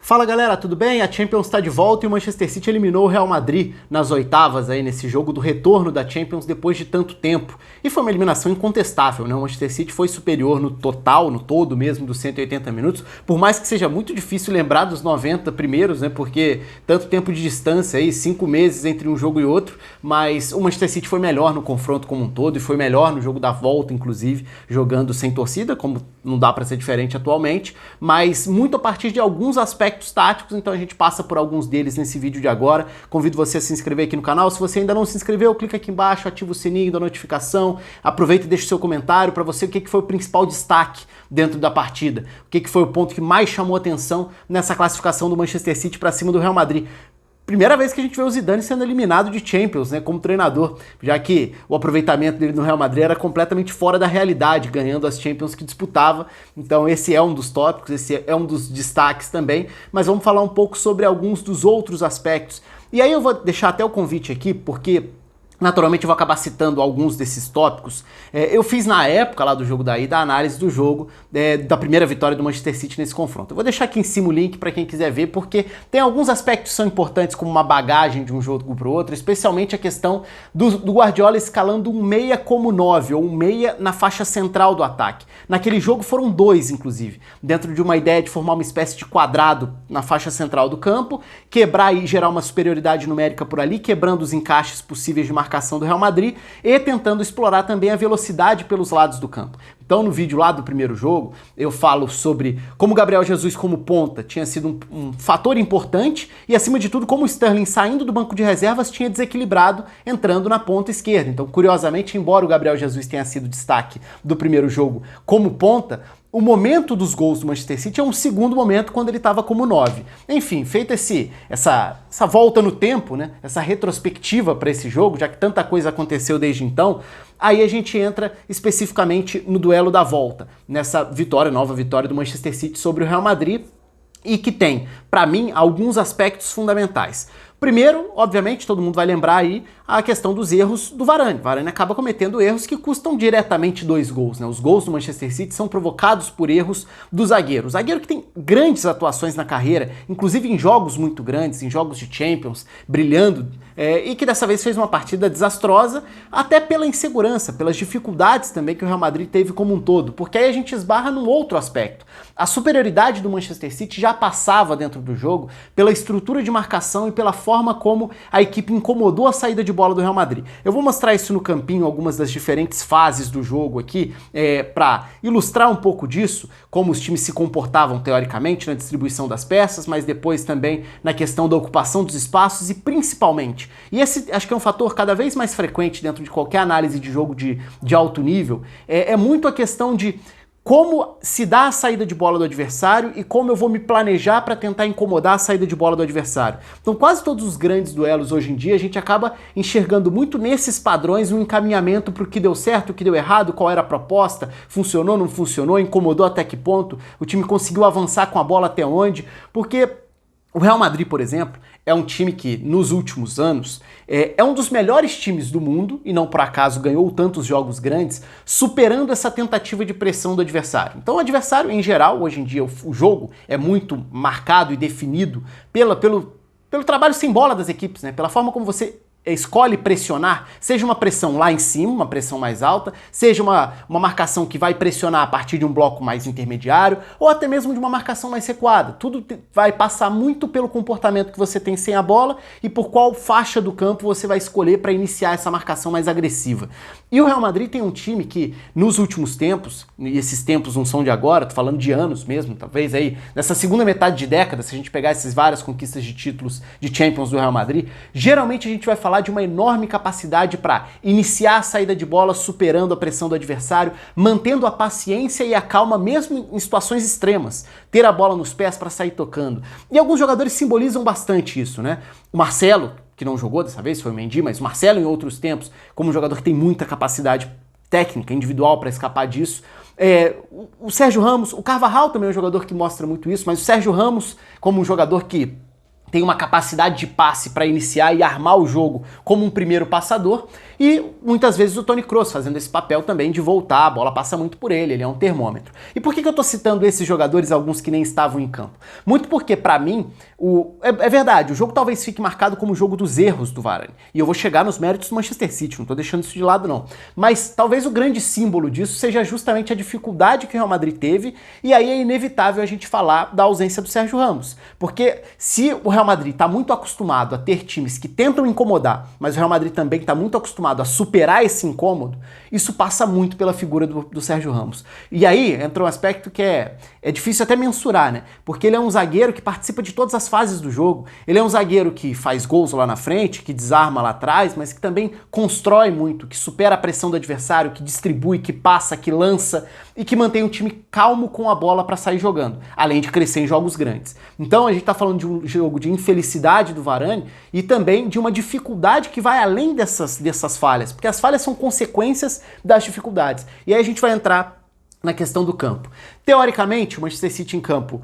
Fala galera, tudo bem? A Champions está de volta e o Manchester City eliminou o Real Madrid nas oitavas aí nesse jogo do retorno da Champions depois de tanto tempo. E foi uma eliminação incontestável, né? O Manchester City foi superior no total, no todo mesmo, dos 180 minutos, por mais que seja muito difícil lembrar dos 90 primeiros, né? Porque tanto tempo de distância aí, 5 meses entre um jogo e outro, mas o Manchester City foi melhor no confronto como um todo e foi melhor no jogo da volta, inclusive, jogando sem torcida, como não dá para ser diferente atualmente, mas muito a partir de alguns aspectos táticos, então a gente passa por alguns deles nesse vídeo de agora. Convido você a se inscrever aqui no canal. Se você ainda não se inscreveu, clica aqui embaixo, ativa o sininho da notificação, aproveita e deixa o seu comentário para você o que foi o principal destaque dentro da partida, o que foi o ponto que mais chamou atenção nessa classificação do Manchester City para cima do Real Madrid. Primeira vez que a gente vê o Zidane sendo eliminado de Champions, né, como treinador, já que o aproveitamento dele no Real Madrid era completamente fora da realidade, ganhando as Champions que disputava. Então esse é um dos tópicos, esse é um dos destaques também, mas vamos falar um pouco sobre alguns dos outros aspectos. E aí eu vou deixar até o convite aqui, porque naturalmente eu vou acabar citando alguns desses tópicos. Eu fiz na época lá do jogo da ida a análise do jogo, da primeira vitória do Manchester City nesse confronto. Eu vou deixar aqui em cima o link para quem quiser ver, porque tem alguns aspectos que são importantes como uma bagagem de um jogo para o outro, especialmente a questão do Guardiola escalando um meia como 9, ou um meia na faixa central do ataque. Naquele jogo foram 2, inclusive, dentro de uma ideia de formar uma espécie de quadrado na faixa central do campo, quebrar e gerar uma superioridade numérica por ali, quebrando os encaixes possíveis de marcação do Real Madrid e tentando explorar também a velocidade pelos lados do campo. Então no vídeo lá do primeiro jogo eu falo sobre como Gabriel Jesus como ponta tinha sido um fator importante e acima de tudo como o Sterling saindo do banco de reservas tinha desequilibrado entrando na ponta esquerda. Então curiosamente, embora o Gabriel Jesus tenha sido destaque do primeiro jogo como ponta, o momento dos gols do Manchester City é um segundo momento quando ele estava como 9. Enfim, feita essa volta no tempo, né? Essa retrospectiva para esse jogo, já que tanta coisa aconteceu desde então, aí a gente entra especificamente no duelo da volta, nessa nova vitória do Manchester City sobre o Real Madrid, e que tem, para mim, alguns aspectos fundamentais. Primeiro, obviamente, todo mundo vai lembrar aí a questão dos erros do Varane. Varane acaba cometendo erros que custam diretamente 2 gols, né? Os gols do Manchester City são provocados por erros do zagueiro. O zagueiro que tem grandes atuações na carreira, inclusive em jogos muito grandes, em jogos de Champions, brilhando, e que dessa vez fez uma partida desastrosa, até pela insegurança, pelas dificuldades também que o Real Madrid teve como um todo, porque aí a gente esbarra num outro aspecto. A superioridade do Manchester City já passava dentro do jogo pela estrutura de marcação e pela forma como a equipe incomodou a saída de bola do Real Madrid. Eu vou mostrar isso no campinho, algumas das diferentes fases do jogo aqui, para ilustrar um pouco disso, como os times se comportavam teoricamente na distribuição das peças, mas depois também na questão da ocupação dos espaços e principalmente, e esse acho que é um fator cada vez mais frequente dentro de qualquer análise de jogo de alto nível, é muito a questão de como se dá a saída de bola do adversário e como eu vou me planejar para tentar incomodar a saída de bola do adversário. Então quase todos os grandes duelos hoje em dia a gente acaba enxergando muito nesses padrões um encaminhamento para o que deu certo, o que deu errado, qual era a proposta, funcionou, não funcionou, incomodou até que ponto, o time conseguiu avançar com a bola até onde, porque o Real Madrid, por exemplo, é um time que, nos últimos anos, é um dos melhores times do mundo, e não por acaso ganhou tantos jogos grandes, superando essa tentativa de pressão do adversário. Então o adversário, em geral, hoje em dia, o jogo é muito marcado e definido pelo trabalho sem bola das equipes, né? Pela forma como você escolhe pressionar, seja uma pressão lá em cima, uma pressão mais alta, seja uma marcação que vai pressionar a partir de um bloco mais intermediário, ou até mesmo de uma marcação mais recuada. Tudo vai passar muito pelo comportamento que você tem sem a bola e por qual faixa do campo você vai escolher para iniciar essa marcação mais agressiva. E o Real Madrid tem um time que, nos últimos tempos, e esses tempos não são de agora, tô falando de anos mesmo, talvez aí, nessa segunda metade de década, se a gente pegar essas várias conquistas de títulos de Champions do Real Madrid, geralmente a gente vai falar de uma enorme capacidade para iniciar a saída de bola superando a pressão do adversário, mantendo a paciência e a calma mesmo em situações extremas, ter a bola nos pés para sair tocando. E alguns jogadores simbolizam bastante isso, né? O Marcelo, que não jogou dessa vez, foi o Mendy, mas o Marcelo em outros tempos, como um jogador que tem muita capacidade técnica, individual para escapar disso. O Sérgio Ramos, o Carvajal também é um jogador que mostra muito isso, mas o Sérgio Ramos como um jogador que tem uma capacidade de passe para iniciar e armar o jogo como um primeiro passador. E muitas vezes o Toni Kroos fazendo esse papel também de voltar, a bola passa muito por ele é um termômetro. E por que eu tô citando esses jogadores, alguns que nem estavam em campo? Muito porque, pra mim, é verdade, o jogo talvez fique marcado como o jogo dos erros do Varane. E eu vou chegar nos méritos do Manchester City, não tô deixando isso de lado não. Mas talvez o grande símbolo disso seja justamente a dificuldade que o Real Madrid teve, e aí é inevitável a gente falar da ausência do Sérgio Ramos. Porque se o Real Madrid tá muito acostumado a ter times que tentam incomodar, mas o Real Madrid também tá muito acostumado a superar esse incômodo, isso passa muito pela figura do Sérgio Ramos. E aí entra um aspecto que é difícil até mensurar, né? Porque ele é um zagueiro que participa de todas as fases do jogo, ele é um zagueiro que faz gols lá na frente, que desarma lá atrás, mas que também constrói muito, que supera a pressão do adversário, que distribui, que passa, que lança e que mantém o time calmo com a bola para sair jogando, além de crescer em jogos grandes. Então a gente tá falando de um jogo de infelicidade do Varane e também de uma dificuldade que vai além dessas falhas, porque as falhas são consequências das dificuldades. E aí a gente vai entrar na questão do campo. Teoricamente, o Manchester City em campo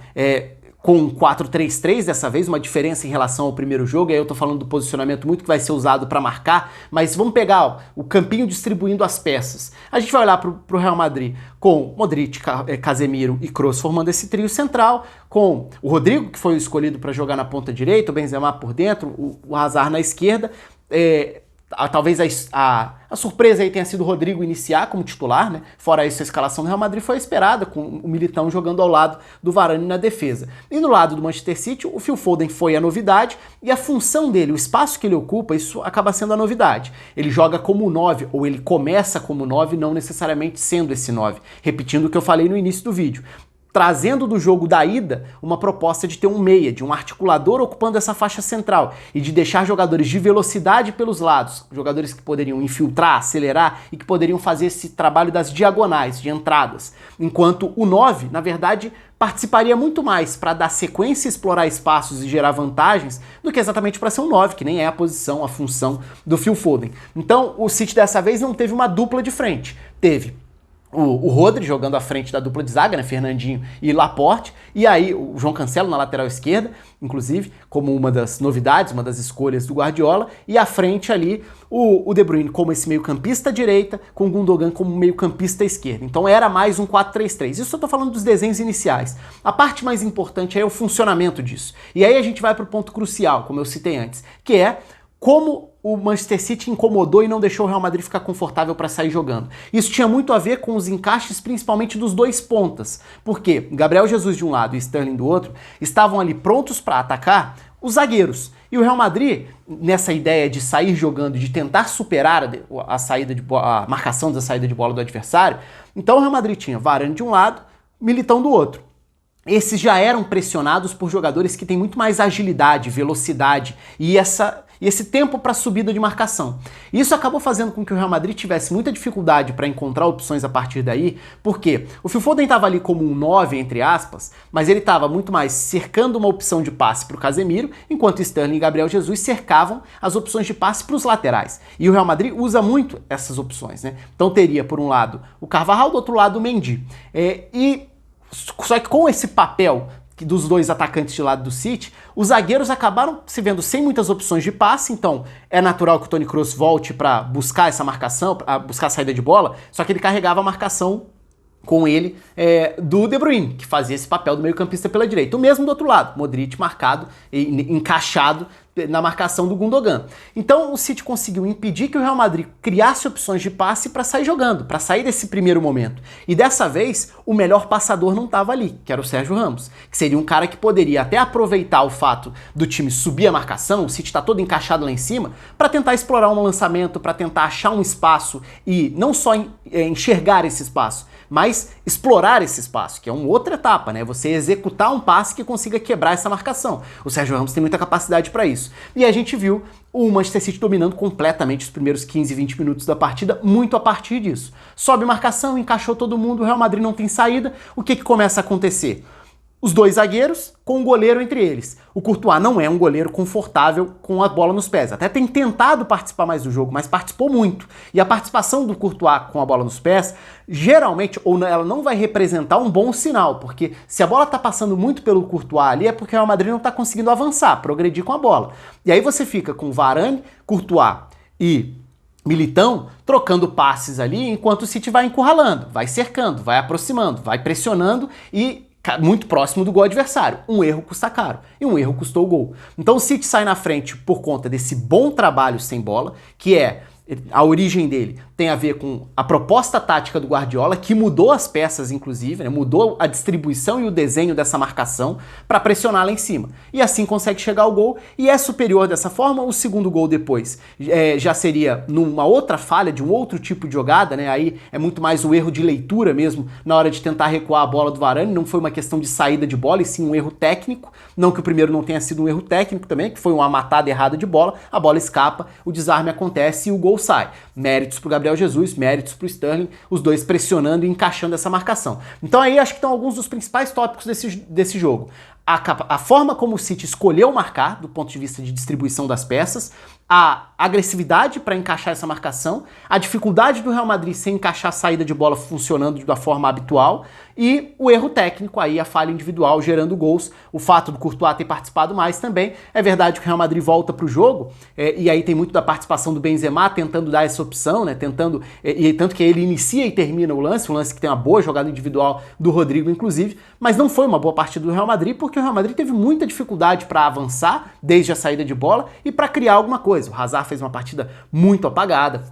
com um 4-3-3 dessa vez, uma diferença em relação ao primeiro jogo, aí eu tô falando do posicionamento muito que vai ser usado para marcar, mas vamos pegar o campinho distribuindo as peças. A gente vai olhar pro Real Madrid com Modric, Casemiro e Kroos formando esse trio central, com o Rodrigo, que foi o escolhido para jogar na ponta direita, o Benzema por dentro, o Hazard na esquerda, talvez a surpresa aí tenha sido o Rodrigo iniciar como titular, né? Fora isso, a escalação do Real Madrid foi esperada, com o Militão jogando ao lado do Varane na defesa. E no lado do Manchester City, o Phil Foden foi a novidade, e a função dele, o espaço que ele ocupa, isso acaba sendo a novidade. Ele joga como 9, ou ele começa como 9, não necessariamente sendo esse 9. Repetindo o que eu falei no início do vídeo. Trazendo do jogo da ida uma proposta de ter um meia, de um articulador ocupando essa faixa central e de deixar jogadores de velocidade pelos lados, jogadores que poderiam infiltrar, acelerar e que poderiam fazer esse trabalho das diagonais, de entradas. Enquanto o 9, na verdade, participaria muito mais para dar sequência, explorar espaços e gerar vantagens do que exatamente para ser um 9, que nem é a posição, a função do Phil Foden. Então o City dessa vez não teve uma dupla de frente, teve o Rodri jogando à frente da dupla de zaga, né, Fernandinho e Laporte, e aí o João Cancelo na lateral esquerda, inclusive, como uma das novidades, uma das escolhas do Guardiola, e à frente ali o De Bruyne como esse meio-campista à direita, com o Gundogan como meio-campista à esquerda. Então era mais um 4-3-3. Isso eu tô falando dos desenhos iniciais. A parte mais importante é o funcionamento disso. E aí a gente vai pro ponto crucial, como eu citei antes, que é como o Manchester City incomodou e não deixou o Real Madrid ficar confortável para sair jogando. Isso tinha muito a ver com os encaixes, principalmente dos dois pontas, porque Gabriel Jesus de um lado e Sterling do outro estavam ali prontos para atacar os zagueiros. E o Real Madrid, nessa ideia de sair jogando, de tentar superar a marcação da saída de bola do adversário, então o Real Madrid tinha Varane de um lado, Militão do outro. Esses já eram pressionados por jogadores que têm muito mais agilidade, velocidade e esse tempo para subida de marcação. Isso acabou fazendo com que o Real Madrid tivesse muita dificuldade para encontrar opções a partir daí, porque o Phil Foden estava ali como um 9, entre aspas, mas ele estava muito mais cercando uma opção de passe para o Casemiro, enquanto Sterling e Gabriel Jesus cercavam as opções de passe para os laterais. E o Real Madrid usa muito essas opções, né? Então teria, por um lado, o Carvajal, do outro lado, o Mendy. Só que com esse papel dos dois atacantes de lado do City, os zagueiros acabaram se vendo sem muitas opções de passe, então é natural que o Toni Kroos volte para buscar essa marcação, para buscar a saída de bola, só que ele carregava a marcação com ele do De Bruyne, que fazia esse papel do meio-campista pela direita. O mesmo do outro lado, Modric marcado e encaixado na marcação do Gundogan. Então o City conseguiu impedir que o Real Madrid criasse opções de passe para sair jogando, para sair desse primeiro momento. E dessa vez, o melhor passador não estava ali, que era o Sérgio Ramos, que seria um cara que poderia até aproveitar o fato do time subir a marcação, o City está todo encaixado lá em cima, para tentar explorar um lançamento, para tentar achar um espaço e não só enxergar esse espaço, mas explorar esse espaço, que é uma outra etapa, né? Você executar um passe que consiga quebrar essa marcação. O Sérgio Ramos tem muita capacidade para isso. E a gente viu o Manchester City dominando completamente os primeiros 15, 20 minutos da partida, muito a partir disso. Sobe marcação, encaixou todo mundo, o Real Madrid não tem saída. O que começa a acontecer? Os dois zagueiros com um goleiro entre eles. O Courtois não é um goleiro confortável com a bola nos pés. Até tem tentado participar mais do jogo, mas participou muito. E a participação do Courtois com a bola nos pés, geralmente, ou ela não vai representar um bom sinal, porque se a bola tá passando muito pelo Courtois ali, é porque o Real Madrid não tá conseguindo avançar, progredir com a bola. E aí você fica com Varane, Courtois e Militão trocando passes ali, enquanto o City vai encurralando, vai cercando, vai aproximando, vai pressionando e muito próximo do gol adversário. Um erro custa caro e um erro custou o gol. Então o City sai na frente por conta desse bom trabalho sem bola, que é a origem dele tem a ver com a proposta tática do Guardiola, que mudou as peças, inclusive, né? Mudou a distribuição e o desenho dessa marcação para pressionar lá em cima. E assim consegue chegar ao gol e é superior dessa forma. O segundo gol depois já seria numa outra falha, de um outro tipo de jogada, né? Aí é muito mais o erro de leitura mesmo, na hora de tentar recuar a bola do Varane. Não foi uma questão de saída de bola, e sim um erro técnico. Não que o primeiro não tenha sido um erro técnico também, que foi uma matada errada de bola, a bola escapa, o desarme acontece e o gol sai. Méritos pro Gabriel Jesus, méritos pro Sterling, os dois pressionando e encaixando essa marcação. Então aí acho que estão alguns dos principais tópicos desse jogo. A forma como o City escolheu marcar, do ponto de vista de distribuição das peças, a agressividade para encaixar essa marcação, a dificuldade do Real Madrid sem encaixar a saída de bola funcionando da forma habitual e o erro técnico, aí a falha individual gerando gols, o fato do Courtois ter participado mais também. É verdade que o Real Madrid volta para o jogo, e aí tem muito da participação do Benzema tentando dar essa opção, né, e tanto que ele inicia e termina o lance que tem uma boa jogada individual do Rodrigo, inclusive, mas não foi uma boa partida do Real Madrid, porque o Real Madrid teve muita dificuldade para avançar desde a saída de bola e para criar alguma coisa. O Hazard fez uma partida muito apagada.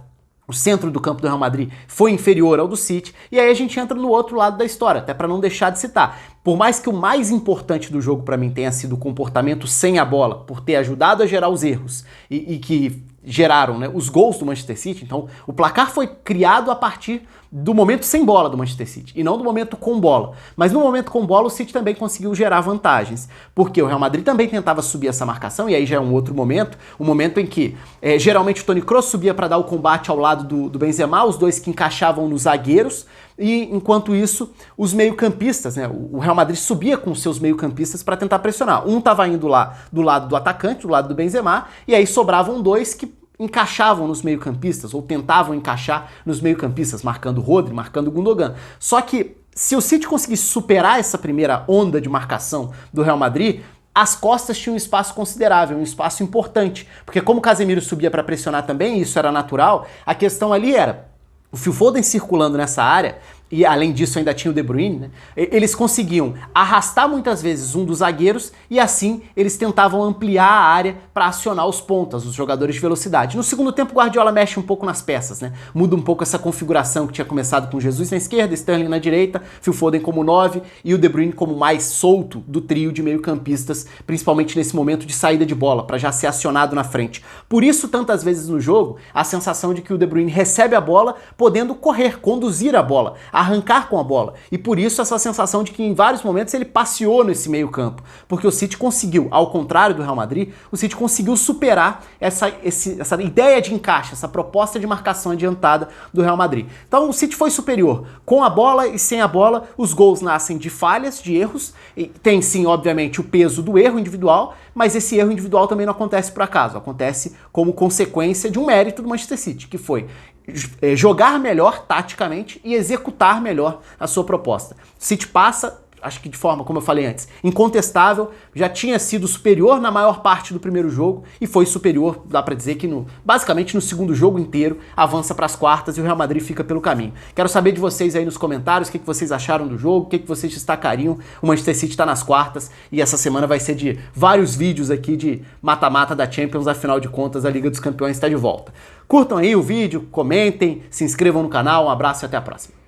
O centro do campo do Real Madrid foi inferior ao do City, e aí a gente entra no outro lado da história, até para não deixar de citar. Por mais que o mais importante do jogo para mim tenha sido o comportamento sem a bola, por ter ajudado a gerar os erros e que geraram, né, os gols do Manchester City, então o placar foi criado a partir do momento sem bola do Manchester City, e não do momento com bola. Mas no momento com bola o City também conseguiu gerar vantagens, porque o Real Madrid também tentava subir essa marcação, e aí já é um outro momento, um momento em que geralmente o Toni Kroos subia para dar o combate ao lado do Benzema, os dois que encaixavam nos zagueiros, e enquanto isso, os meio-campistas, né, o Real Madrid subia com os seus meio-campistas para tentar pressionar. Um estava indo lá do lado do atacante, do lado do Benzema, e aí sobravam dois que encaixavam nos meio-campistas, ou tentavam encaixar nos meio-campistas, marcando o Rodri, marcando o Gundogan. Só que se o City conseguisse superar essa primeira onda de marcação do Real Madrid, as costas tinham um espaço considerável, um espaço importante, porque como o Casemiro subia para pressionar também, e isso era natural, a questão ali era o Phil Foden circulando nessa área, e além disso ainda tinha o De Bruyne, né? Eles conseguiam arrastar muitas vezes um dos zagueiros e assim eles tentavam ampliar a área para acionar os pontas, os jogadores de velocidade. No segundo tempo o Guardiola mexe um pouco nas peças, né? Muda um pouco essa configuração que tinha começado com Jesus na esquerda, Sterling na direita, Phil Foden como 9 e o De Bruyne como mais solto do trio de meio-campistas, principalmente nesse momento de saída de bola, para já ser acionado na frente. Por isso, tantas vezes no jogo, a sensação de que o De Bruyne recebe a bola podendo correr, conduzir a bola, arrancar com a bola. E por isso essa sensação de que em vários momentos ele passeou nesse meio campo. Porque o City conseguiu, ao contrário do Real Madrid, o City conseguiu superar essa ideia de encaixe, essa proposta de marcação adiantada do Real Madrid. Então o City foi superior. Com a bola e sem a bola, os gols nascem de falhas, de erros. E tem sim, obviamente, o peso do erro individual, mas esse erro individual também não acontece por acaso. Acontece como consequência de um mérito do Manchester City, que foi jogar melhor taticamente e executar melhor a sua proposta. City passa, acho que de forma, como eu falei antes, incontestável, já tinha sido superior na maior parte do primeiro jogo e foi superior, dá pra dizer que basicamente no segundo jogo inteiro, avança para as quartas e o Real Madrid fica pelo caminho. Quero saber de vocês aí nos comentários o que vocês acharam do jogo, o que vocês destacariam. O Manchester City tá nas quartas e essa semana vai ser de vários vídeos aqui de mata-mata da Champions, afinal de contas a Liga dos Campeões está de volta. Curtam aí o vídeo, comentem, se inscrevam no canal, um abraço e até a próxima.